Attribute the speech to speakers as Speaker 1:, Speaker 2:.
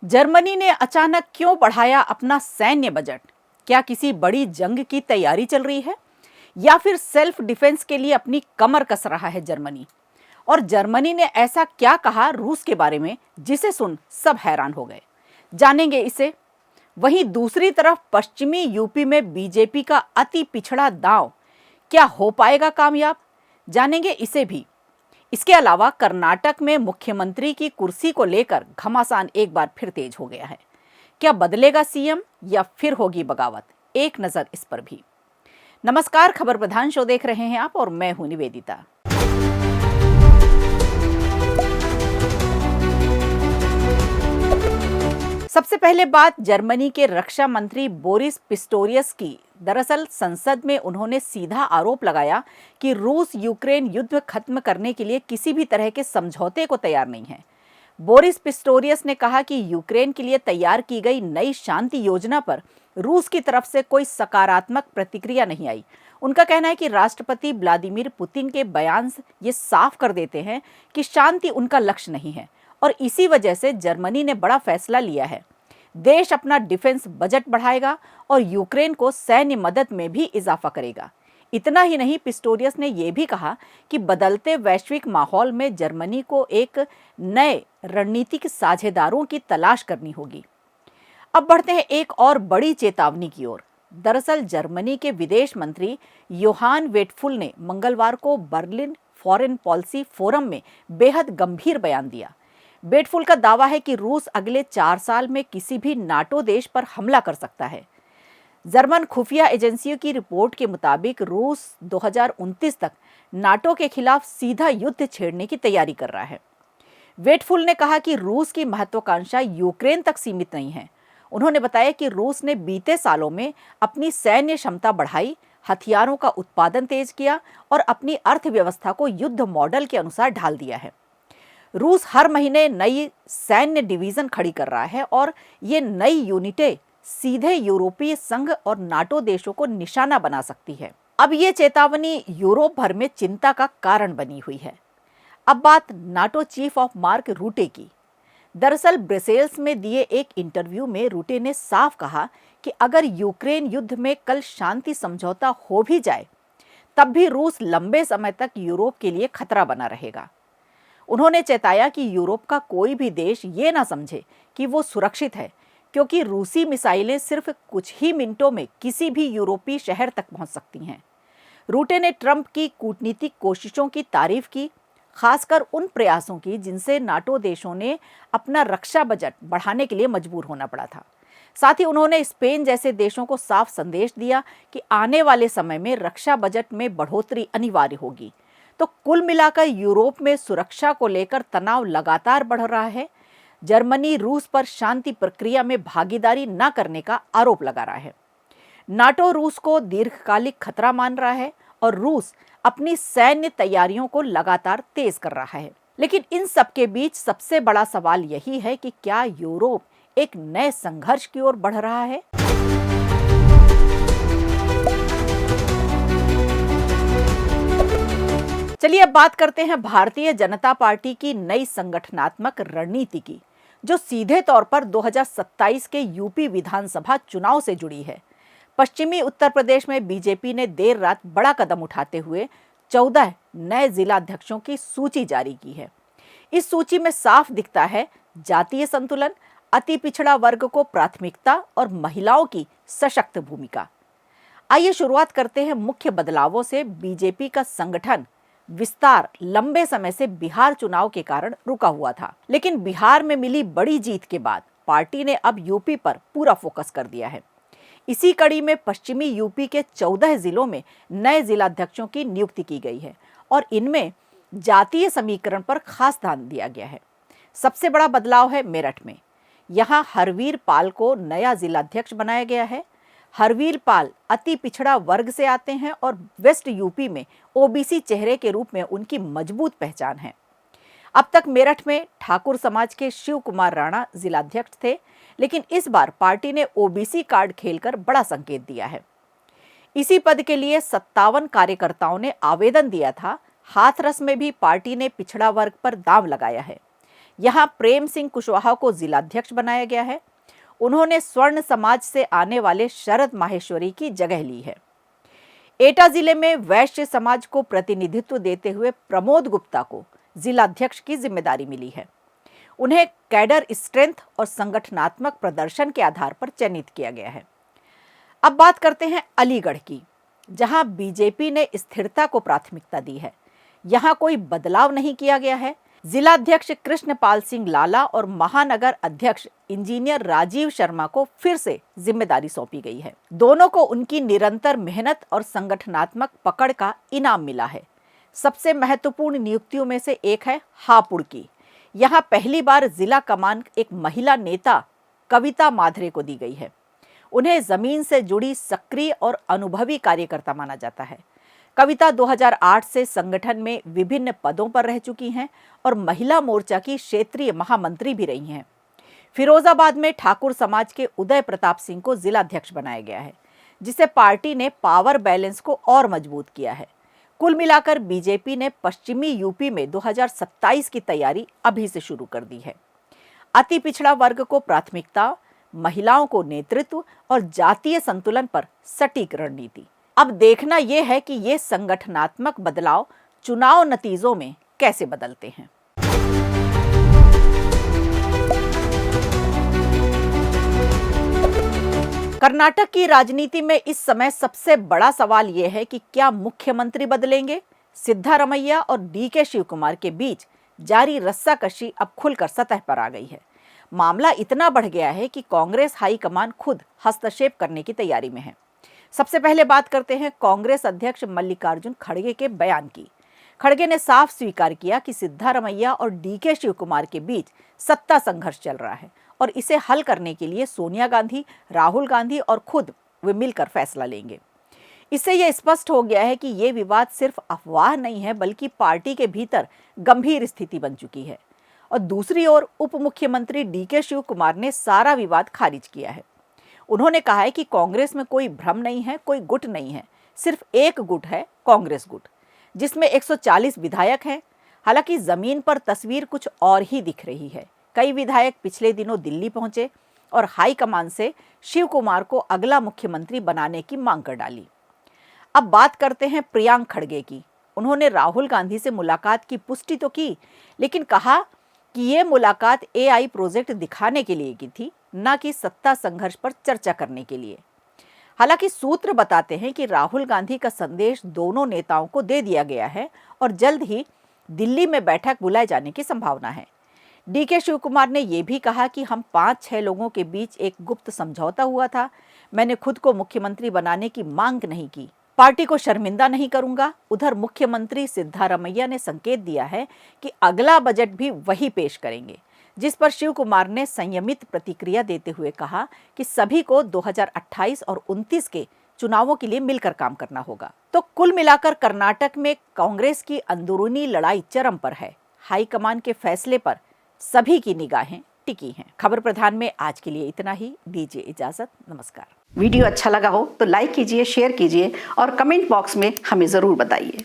Speaker 1: Germany ने अचानक क्यों बढ़ाया अपना सैन्य बजट? क्या किसी बड़ी जंग की तैयारी चल रही है या फिर सेल्फ डिफेंस के लिए अपनी कमर कस रहा है जर्मनी? और जर्मनी ने ऐसा क्या कहा रूस के बारे में जिसे सुन सब हैरान हो गए? जानेंगे इसे। वहीं दूसरी तरफ पश्चिमी यूपी में बीजेपी का अति पिछड़ा दांव क्या हो पाएगा कामयाब? जानेंगे इसे भी। इसके अलावा कर्नाटक में मुख्यमंत्री की कुर्सी को लेकर घमासान एक बार फिर तेज हो गया है। क्या बदलेगा सीएम या फिर होगी बगावत? एक नजर इस पर भी। नमस्कार, खबर प्रधान शो देख रहे हैं आप और मैं हूं निवेदिता। सबसे पहले बात जर्मनी के रक्षा मंत्री बोरिस पिस्टोरियस की। दरअसल संसद में उन्होंने सीधा आरोप लगाया कि रूस यूक्रेन युद्ध खत्म करने के लिए किसी भी तरह के समझौते को तैयार नहीं है। बोरिस पिस्टोरियस ने कहा कि यूक्रेन के लिए तैयार की गई नई शांति योजना पर रूस की तरफ से कोई सकारात्मक प्रतिक्रिया नहीं आई। उनका कहना है कि राष्ट्रपति व्लादिमीर पुतिन के बयान ये साफ कर देते हैं कि शांति उनका लक्ष्य नहीं है और इसी वजह से जर्मनी ने बड़ा फैसला लिया है। देश अपना डिफेंस बजट बढ़ाएगा और यूक्रेन को सैन्य मदद में भी इजाफा करेगा। इतना ही नहीं, पिस्टोरियस ने यह भी कहा कि बदलते वैश्विक माहौल में जर्मनी को एक नए रणनीतिक साझेदारों की तलाश करनी होगी। अब बढ़ते हैं एक और बड़ी चेतावनी की ओर। दरअसल जर्मनी के विदेश मंत्री योहान वेटफुल ने मंगलवार को बर्लिन फॉरेन पॉलिसी फोरम में बेहद गंभीर बयान दिया। वेटफुल का दावा है कि रूस अगले 4 साल में किसी भी नाटो देश पर हमला कर सकता है। जर्मन खुफिया एजेंसियों की रिपोर्ट के मुताबिक रूस 2029 तक नाटो के खिलाफ सीधा युद्ध छेड़ने की तैयारी कर रहा है। वेटफुल ने कहा कि रूस की महत्वाकांक्षा यूक्रेन तक सीमित नहीं है। उन्होंने बताया कि रूस ने बीते सालों में अपनी सैन्य क्षमता बढ़ाई, हथियारों का उत्पादन तेज किया और अपनी अर्थव्यवस्था को युद्ध मॉडल के अनुसार ढाल दिया है। रूस हर महीने नई सैन्य डिवीजन खड़ी कर रहा है और ये नई यूनिटें सीधे यूरोपीय संघ और नाटो देशों को निशाना बना सकती है। अब ये चेतावनी यूरोप भर में चिंता का कारण बनी हुई है। अब बात नाटो चीफ ऑफ मार्क रूटे की। दरअसल ब्रसेल्स में दिए एक इंटरव्यू में रूटे ने साफ कहा कि अगर यूक्रेन युद्ध में कल शांति समझौता हो भी जाए तब भी रूस लंबे समय तक यूरोप के लिए खतरा बना रहेगा। उन्होंने चेताया कि यूरोप का कोई भी देश ये ना समझे कि वो सुरक्षित है, क्योंकि रूसी मिसाइलें सिर्फ कुछ ही मिनटों में किसी भी यूरोपीय शहर तक पहुंच सकती हैं। रूटे ने ट्रंप की कूटनीतिक कोशिशों की तारीफ की, खासकर उन प्रयासों की जिनसे नाटो देशों ने अपना रक्षा बजट बढ़ाने के लिए मजबूर होना पड़ा था। साथ ही उन्होंने स्पेन जैसे देशों को साफ संदेश दिया कि आने वाले समय में रक्षा बजट में बढ़ोतरी अनिवार्य होगी। तो कुल मिलाकर यूरोप में सुरक्षा को लेकर तनाव लगातार बढ़ रहा है। जर्मनी रूस पर शांति प्रक्रिया में भागीदारी न करने का आरोप लगा रहा है। नाटो रूस को दीर्घकालिक खतरा मान रहा है और रूस अपनी सैन्य तैयारियों को लगातार तेज कर रहा है। लेकिन इन सब के बीच सबसे बड़ा सवाल यही है कि क्या यूरोप एक नए संघर्ष की ओर बढ़ रहा है? चलिए अब बात करते हैं भारतीय जनता पार्टी की नई संगठनात्मक रणनीति की, जो सीधे तौर पर 2027 के यूपी विधानसभा चुनाव से जुड़ी है। पश्चिमी उत्तर प्रदेश में बीजेपी ने देर रात बड़ा कदम उठाते हुए 14 नए जिलाध्यक्षों की सूची जारी की है। इस सूची में साफ दिखता है जातीय संतुलन, अति पिछड़ा वर्ग को प्राथमिकता और महिलाओं की सशक्त भूमिका। आइए शुरुआत करते हैं मुख्य बदलावों से। बीजेपी का संगठन विस्तार लंबे समय से बिहार चुनाव के कारण रुका हुआ था, लेकिन बिहार में मिली बड़ी जीत के बाद पार्टी ने अब यूपी पर पूरा फोकस कर दिया है। इसी कड़ी में पश्चिमी यूपी के 14 जिलों में नए जिलाध्यक्षों की नियुक्ति की गई है और इनमें जातीय समीकरण पर खास ध्यान दिया गया है। सबसे बड़ा बदलाव है मेरठ में। यहाँ हरवीर पाल को नया जिलाध्यक्ष बनाया गया है। हरवीर पाल अति पिछड़ा वर्ग से आते हैं और वेस्ट यूपी में ओबीसी चेहरे के रूप में उनकी मजबूत पहचान है। अब तक मेरठ में ठाकुर समाज के शिव कुमार राणा जिलाध्यक्ष थे, लेकिन इस बार पार्टी ने ओबीसी कार्ड खेलकर बड़ा संकेत दिया है। इसी पद के लिए 57 कार्यकर्ताओं ने आवेदन दिया था। हाथरस में भी पार्टी ने पिछड़ा वर्ग पर दांव लगाया है। यहाँ प्रेम सिंह कुशवाहा को जिलाध्यक्ष बनाया गया है। उन्होंने स्वर्ण समाज से आने वाले शरद माहेश्वरी की जगह ली है। एटा जिले में वैश्य समाज को प्रतिनिधित्व देते हुए प्रमोद गुप्ता को जिलाध्यक्ष की जिम्मेदारी मिली है। उन्हें कैडर स्ट्रेंथ और संगठनात्मक प्रदर्शन के आधार पर चयनित किया गया है। अब बात करते हैं अलीगढ़ की, जहां बीजेपी ने स्थिरता को प्राथमिकता दी है। यहां कोई बदलाव नहीं किया गया है। जिलाध्यक्ष कृष्णपाल सिंह लाला और महानगर अध्यक्ष इंजीनियर राजीव शर्मा को फिर से जिम्मेदारी सौंपी गई है। दोनों को उनकी निरंतर मेहनत और संगठनात्मक पकड़ का इनाम मिला है। सबसे महत्वपूर्ण नियुक्तियों में से एक है हापुड़ की। यहाँ पहली बार जिला कमान एक महिला नेता कविता माधरे को दी गई है। उन्हें जमीन से जुड़ी सक्रिय और अनुभवी कार्यकर्ता माना जाता है। कविता 2008 से संगठन में विभिन्न पदों पर रह चुकी हैं और महिला मोर्चा की क्षेत्रीय महामंत्री भी रही हैं। फिरोजाबाद में ठाकुर समाज के उदय प्रताप सिंह को जिलाध्यक्ष बनाया गया है, जिसे पार्टी ने पावर बैलेंस को और मजबूत किया है। कुल मिलाकर बीजेपी ने पश्चिमी यूपी में 2027 की तैयारी अभी से शुरू कर दी है। अति पिछड़ा वर्ग को प्राथमिकता, महिलाओं को नेतृत्व और जातीय संतुलन पर सटीक रणनीति। अब देखना यह है कि ये संगठनात्मक बदलाव चुनाव नतीजों में कैसे बदलते हैं। कर्नाटक की राजनीति में इस समय सबसे बड़ा सवाल यह है कि क्या मुख्यमंत्री बदलेंगे। सिद्धारमैया और डीके शिवकुमार के बीच जारी रस्साकशी अब खुलकर सतह पर आ गई है। मामला इतना बढ़ गया है कि कांग्रेस हाईकमान खुद हस्तक्षेप करने की तैयारी में है। सबसे पहले बात करते हैं कांग्रेस अध्यक्ष मल्लिकार्जुन खड़गे के बयान की। खड़गे ने साफ स्वीकार किया कि सिद्धारमैया और डीके शिवकुमार के बीच सत्ता संघर्ष चल रहा है और इसे हल करने के लिए सोनिया गांधी, राहुल गांधी और खुद वे मिलकर फैसला लेंगे। इससे यह स्पष्ट हो गया है कि ये विवाद सिर्फ अफवाह नहीं है, बल्कि पार्टी के भीतर गंभीर स्थिति बन चुकी है। और दूसरी ओर उप मुख्यमंत्री डीके शिवकुमार ने सारा विवाद खारिज किया है। उन्होंने कहा है कि कांग्रेस में कोई भ्रम नहीं है, कोई गुट नहीं है, सिर्फ एक गुट है, कांग्रेस गुट, जिसमें 140 विधायक हैं। हालांकि जमीन पर तस्वीर कुछ और ही दिख रही है। कई विधायक पिछले दिनों दिल्ली पहुंचे और हाईकमान से शिव कुमार को अगला मुख्यमंत्री बनाने की मांग कर डाली। अब बात करते हैं प्रियांक खड़गे की। उन्होंने राहुल गांधी से मुलाकात की पुष्टि तो की, लेकिन कहा कि ये मुलाकात एआई प्रोजेक्ट दिखाने के लिए की थी, न कि सत्ता संघर्ष पर चर्चा करने के लिए। हालांकि सूत्र बताते हैं कि राहुल गांधी का संदेश दोनों नेताओं को दे दिया गया है और जल्द ही दिल्ली में बैठक बुलाए जाने की संभावना है। डीके शिवकुमार ने यह भी कहा कि हम 5-6 लोगों के बीच एक गुप्त समझौता हुआ था। मैंने खुद को मुख्यमंत्री बनाने की मांग नहीं की, पार्टी को शर्मिंदा नहीं करूंगा। उधर मुख्यमंत्री सिद्धारमैया ने संकेत दिया है कि अगला बजट भी वही पेश करेंगे, जिस पर शिव कुमार ने संयमित प्रतिक्रिया देते हुए कहा कि सभी को 2028 और 29 के चुनावों के लिए मिलकर काम करना होगा। तो कुल मिलाकर कर्नाटक में कांग्रेस की अंदरूनी लड़ाई चरम पर है। हाईकमान के फैसले पर सभी की निगाहें टिकी हैं। खबर प्रधान में आज के लिए इतना ही। दीजिए इजाजत। नमस्कार।
Speaker 2: वीडियो अच्छा लगा हो तो लाइक कीजिए, शेयर कीजिए और कमेंट बॉक्स में हमें जरूर बताइए।